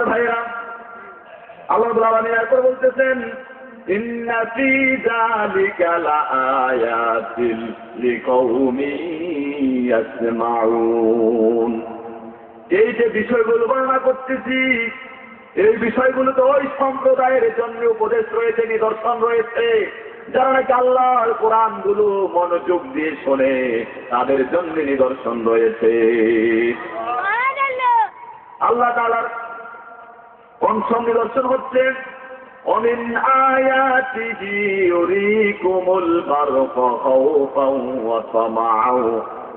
ভাইরা আল্লাহ রাব্বুল আলামিন এরপর বলতেছেন ইন্না ফি যালিকা লাআয়াতিন লিকাউমিন ইয়াসমাউন। এই যে বিষয়গুলো বর্ণনা করতেছি, এই বিষয়গুলোতে ওই সম্প্রদায়ের জন্য উপদেশ রয়েছে, নিদর্শন রয়েছে, যারা নাকি আল্লাহর কোরআনগুলো মনোযোগ দিয়ে শোনে, তাদের জন্য নিদর্শন রয়েছে। আল্লাহ তাআলার পঞ্চম নিদর্শন হচ্ছে ومن آياته يريكم البرق خوفا وطمعا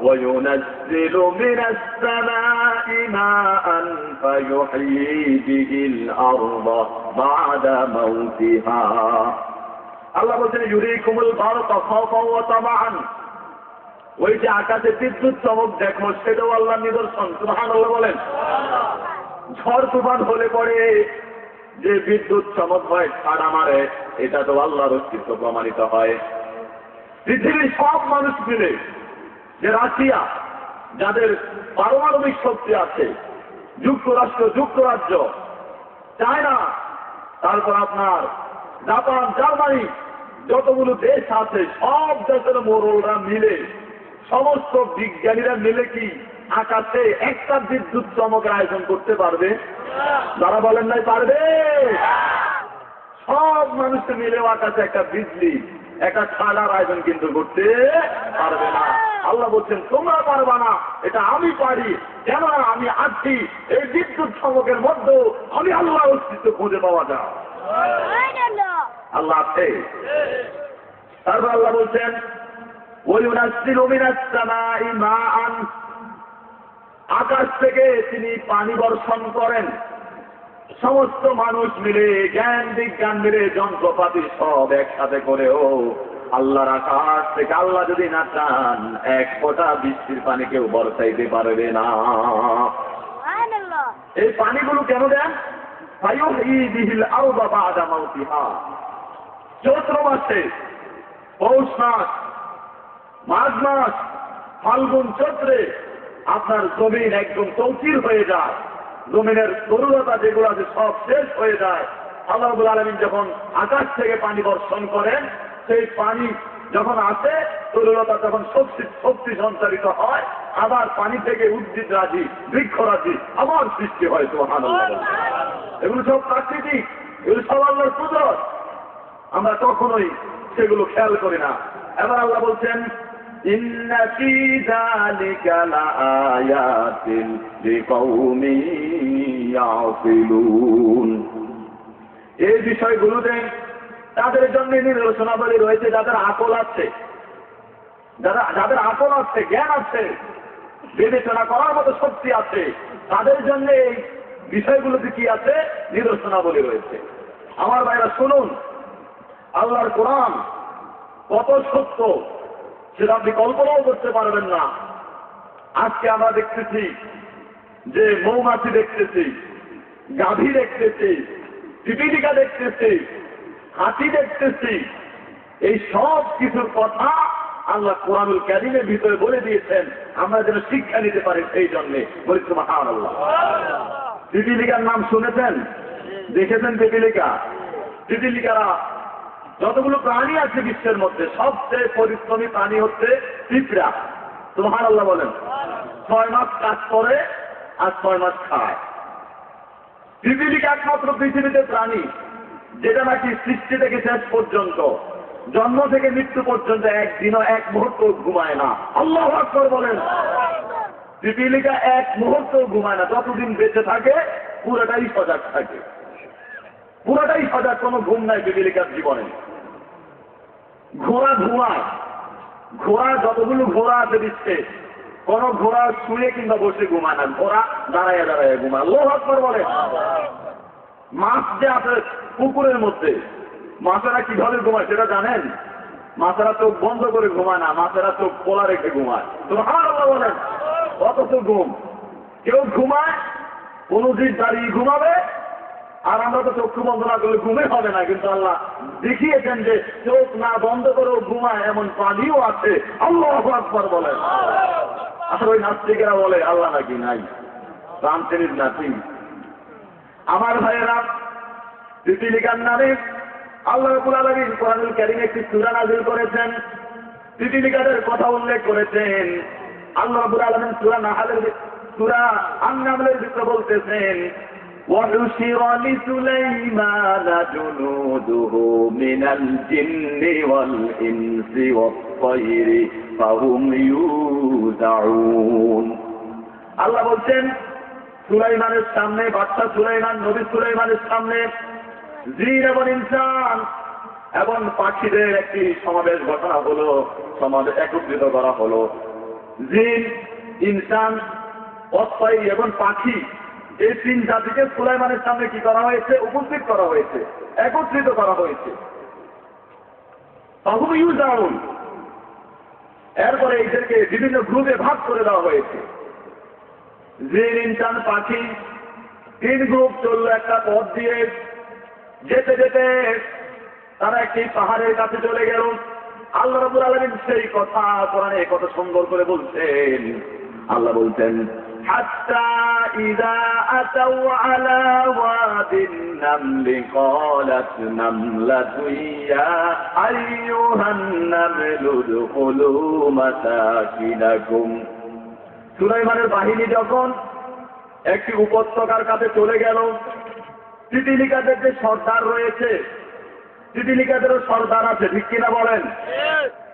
وينزل من السماء ماء فيحيي به الأرض بعد موتها। আল্লাহ বলছেন ইউরিকুমুল বারকা খাওফান ওয়া তামাআন। ওই যে আকাশে বিদ্যুৎ চমক দেখো, সেটাও আল্লাহর নিদর্শন। সুবহানাল্লাহ বলেন। ঝড় তুফান হলে পরে যে বিদ্যুৎ চমক হয়, ছাড়া মারে, এটা তো আল্লাহর অস্তিত্ব প্রমাণিত হয়। পৃথিবীর সব মানুষ মিলে, যে রাশিয়া, যাদের পারমাণবিক শক্তি আছে, যুক্তরাষ্ট্র, যুক্তরাজ্য, চায়না, তারপর আপনার জাপান, জার্মানি, যতগুলো দেশ আছে, সব দেশের মোড়লরা মিলে, সমস্ত বিজ্ঞানীরা মিলে কি আকাশে একটা বিদ্যুৎ চমকের আয়োজন করতে পারবে? যারা বলেন নাই পারবে, সব মানুষ মিলেও আকাশে একটা বিজলি, একটা ছাড়ার আয়োজন কিন্তু করতে পারবে না। আল্লাহ বলছেন তোমরা পারবা না, এটা আমি পারি, কেননা আমি আছি। এই বিদ্যুৎ চমকের মধ্যে আমি আল্লাহর অস্তিত্ব খুঁজে পাওয়া যায়। আল্লাহ আছে। তারপর আল্লাহ বলছেন ওয়ায়ুনাজ্জিলু মিনাস সামাই মাআন। আকাশ থেকে তিনি পানি বর্ষণ করেন। সমস্ত মানুষ মিলে, জ্ঞান বিজ্ঞান মিলে, যন্ত্রপাতি সব একসাথে করেও আল্লাহর আকাশ থেকে আল্লাহ যদি না চান, এক ফোঁটা বৃষ্টির পানি কেউ বর্ষাইতে পারবে না। এই পানিগুলো কেন দেন? ফায়ুহয়ী বিহিল আরদা বা'দা মাউতিহা। চৈত্র মাসে, পৌষ মাস, মাঘ মাস, ফাল্গুন চৈত্রে আপনার জমিন একদম তৌকির হয়ে যায়, জমিনের তরুলতা যেগুলো আছে সব শেষ হয়ে যায়। আল্লাহ রাব্বুল আলামিন যখন আকাশ থেকে পানি বর্ষণ করেন, সেই পানি যখন আসে, তরুলতা যখন শক্তি সঞ্চারিত হয়, আবার পানি থেকে উদ্ভিদ রাজি, বৃক্ষ রাজি আবার সৃষ্টি হয়। সুবহানাল্লাহ। এগুলো সব প্রাকৃতিক, এগুলো সব আল্লাহর কুদরত। আমরা কখনোই সেগুলো খেয়াল করি না। এবার আল্লাহ বলছেন ইন্না ফী যালিকা লাআয়াতিন লিকাউমিন ইয়াকিলুন। এই বিষয়গুলোতে তাদের জন্য নিদর্শনাবলী রয়েছে, যাদের আকল আছে, যাদের আকল আছে, জ্ঞান আছে, বিবেচনা করার মতো শক্তি আছে, তাদের জন্য এই বিষয়গুলোতে কি আছে? নিদর্শনাবলী রয়েছে। আমার ভাইরা শুনুন, আল্লাহর কোরআন কত সত্য সেটা আপনি কল্পনাও করতে পারবেন না। আজকে আমরা দেখতেছি যে মৌমাছি দেখতেছি, গাভী দেখতেছি, পিপীলিকা দেখতেছি, হাতি দেখতেছি, এই সব কিছুর কথা আল্লাহ কোরআনুল কারীমের ভিতরে বলে দিয়েছেন, আমরা যেন শিক্ষা নিতে পারি। সেই জন্য বলি সুবহানাল্লাহ। পিপীলিকার নাম শুনেছেন? দেখেছেন পিপীলিকা? পিপীলিকারা যতগুলো প্রাণী আছে বিশ্বের মধ্যে সবচেয়ে পরিশ্রমী প্রাণী হচ্ছে পিঁপড়া। সুবহানাল্লাহ বলেন। 6 মাস কাজ করে আর 6 মাস খায়। পিপীলিকা একমাত্র পৃথিবীতে প্রাণী যেটা নাকি সৃষ্টি থেকে শেষ পর্যন্ত, জন্ম থেকে মৃত্যু পর্যন্ত একদিনও এক মুহূর্ত ঘুমায় না। আল্লাহু আকবার বলেন। পিপীলিকা এক মুহূর্ত ঘুমায় না, যতদিন বেঁচে থাকে পুরোটাই সজাগ থাকে, পুরোটাই সজাগ, কোনো ঘুম নাই পিপীলিকার জীবনে। ঘোড়া ঘুমায়, ঘোড়া যতগুলো ঘোড়া আছে বিশ্বে, কোন ঘোড়া শুয়ে কিংবা বসে ঘুমায় না, ঘোড়া দাঁড়ায় দাঁড়ায় ঘুমায়। আল্লাহু আকবার বলেন। মাছ যে আছে পুকুরের মধ্যে, মাছেরা কিভাবে ঘুমায় সেটা জানেন? মাছেরা চোখ বন্ধ করে ঘুমায় না, মাছেরা চোখ খোলা রেখে ঘুমায়। সুবহানাল্লাহ বলেন। অথচ ঘুম, কেউ ঘুমায়, কোন জীব দাঁড়িয়ে ঘুমাবে, আর আমরা তো চক্ষু বন্ধ না করলে ঘুমে হবে না। কিন্তু আল্লাহ দেখিয়েছেন যে চোখ না বন্ধ করেও ঘুমায় এমন প্রাণীও আছে। আল্লাহু আকবার বলেন। আর ওই নাস্তিকেরা বলে আল্লাহ নাকি নাই, রামচেনির নাতি। আমার ভাইয়েরা, তিতিলিকার নামে আল্লাহ রাব্বুল আলামিন কোরআনুল কারীমে একটি সূরা নাযিল করেছেন। তিতিলিকাদের কথা উল্লেখ করেছেন। আল্লাহ রাব্বুল আলামিন সূরা আন-নামলের ভিতরে বলতেছেন, وَحُشِرَ لِسُلَيْمَانَ جُنُودُهُ مِنَ الْجِنِّ وَالْإِنسِ وَالطَّيْرِ فَهُمْ يُوزَعُونَ। আল্লাহ বলছেন, সুলাইমানের সামনে, বাদশা সুলাইমান, নবী সুলাইমানের সামনে জিন এবং ইনসান এবং পাখিদের একটি সমাবেশ ঘটনা হলো, সমাবেশ একত্রিত করা হলো। জিন, ইনসান, অত্যায়ী এবং পাখি, এই তিন জাতিকে সুলাইমানের সামনে কি করা হয়েছে? উপস্থিত করা হয়েছে, একত্রিত করা হয়েছে। ফাহুম ইউজাউন। এরপরে এদেরকে বিভিন্ন গ্রুপে ভাগ করে দেওয়া হয়েছে। জিন, ইনসান, পাখি, তিন গ্রুপ চলল একটা পথ দিয়ে। যেতে যেতে তারা একটি পাহাড়ের কাছে চলে গেল। আল্লাহ রাব্বুল আলামিন সেই কথা কোরআনে কত সুন্দর করে বলছেন। আল্লাহ বলছেন, হাত্তা ইযা আতাউ আলা ওয়াদিন নামলি ক্বালাত নামলাতু ইয়া আইয়ুহান নামলু দুখুলু মাসাকিনাকুম। সুলাইমানের বাহিনী যখন একটি উপত্যকার কাছে চলে গেল, তিতিলিকাদের যে সর্দার রয়েছে, তিতিলিকাদেরও সর্দার আছে, ঠিক কিনা বলেন?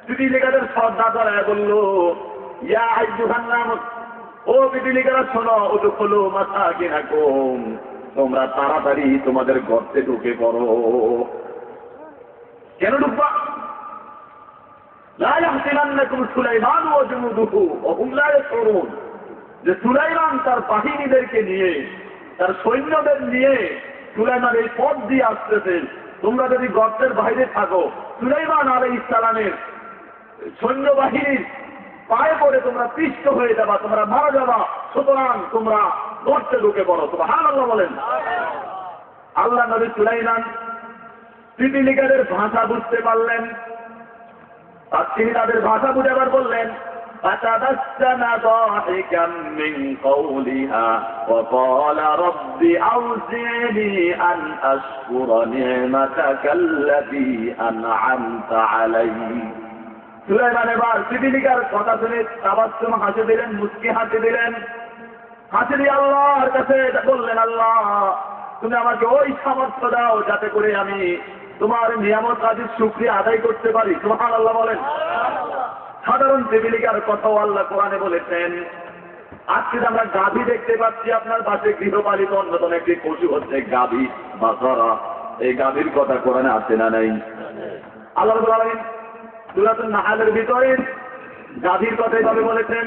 তিতিলিকাদের সর্দার দ্বারা বলল, ইয়া আইয়ুহান নাম, ও তিতিলিকারা শোনো, উদখুলু মাসাকিনাকুম, তোমরা তাড়াতাড়ি তোমাদের গর্তে ঢুকে পড়ো। কেন ঢুকবা? লা ইয়াহতিমান্নাকুম সুলাইমান ওয়া জুনুদুহু ওয়া হুম লা ইয়াশউরুন। যে সুলাইমান তার বাহিনীদেরকে নিয়ে, তার সৈন্যদের নিয়ে সুলাইমান এই পথ দিয়ে আসতেছে, তোমরা যদি গর্তের বাইরে থাকো, সুলাইমান আলাইহিস সালামের সৈন্যবাহিনীর পায়ে পড়ে তোমরা পিষ্ট হয়ে যাবা, তোমরা মারা যাবা, সুতরাং তোমরা গর্তে ঢুকে পড়ো। সুবহানাল্লাহ বলেন। আল্লাহ নবী সুলাইমান তিতিলিকাদের ভাষা বুঝতে পারলেন, আর তিনি তাদের ভাষা বুঝাবার বললেন। فتبسم ضاحكا من قولها وقال رب أوزعني أن أشكر نعمتك التي أنعمت علي। সুলাইমান এবার তিতিলিকার কথা শুনে তাবাসসুম হাসি দিলেন, মুস্কি হাসি দিলেন। হাসি দিয়ে আল্লাহর কাছে বললেন, আল্লাহ তুমি আমাকে ওই সামর্থ্য দাও যাতে করে আমি তোমার নিয়ামত আজিজ শুকরিয়া আদায় করতে পারি। সুবহানাল্লাহ বলেন। সাধারণ তিতিলিকার কথাও আল্লাহ কোরআনে বলেছেন। আজকে আমরা গাভী দেখতে পাচ্ছি, আপনার পাশে গৃহপালিত অন্যতম একটি পশু হচ্ছে গাভী, বাকরা। এই গাভীর কথা কোরআনে আছে না নাই? আল্লাহ রাব্বুল আলামিন সূরাতুন নাহলের ভিতরে গাভীর কথা এইভাবে বলেছেন।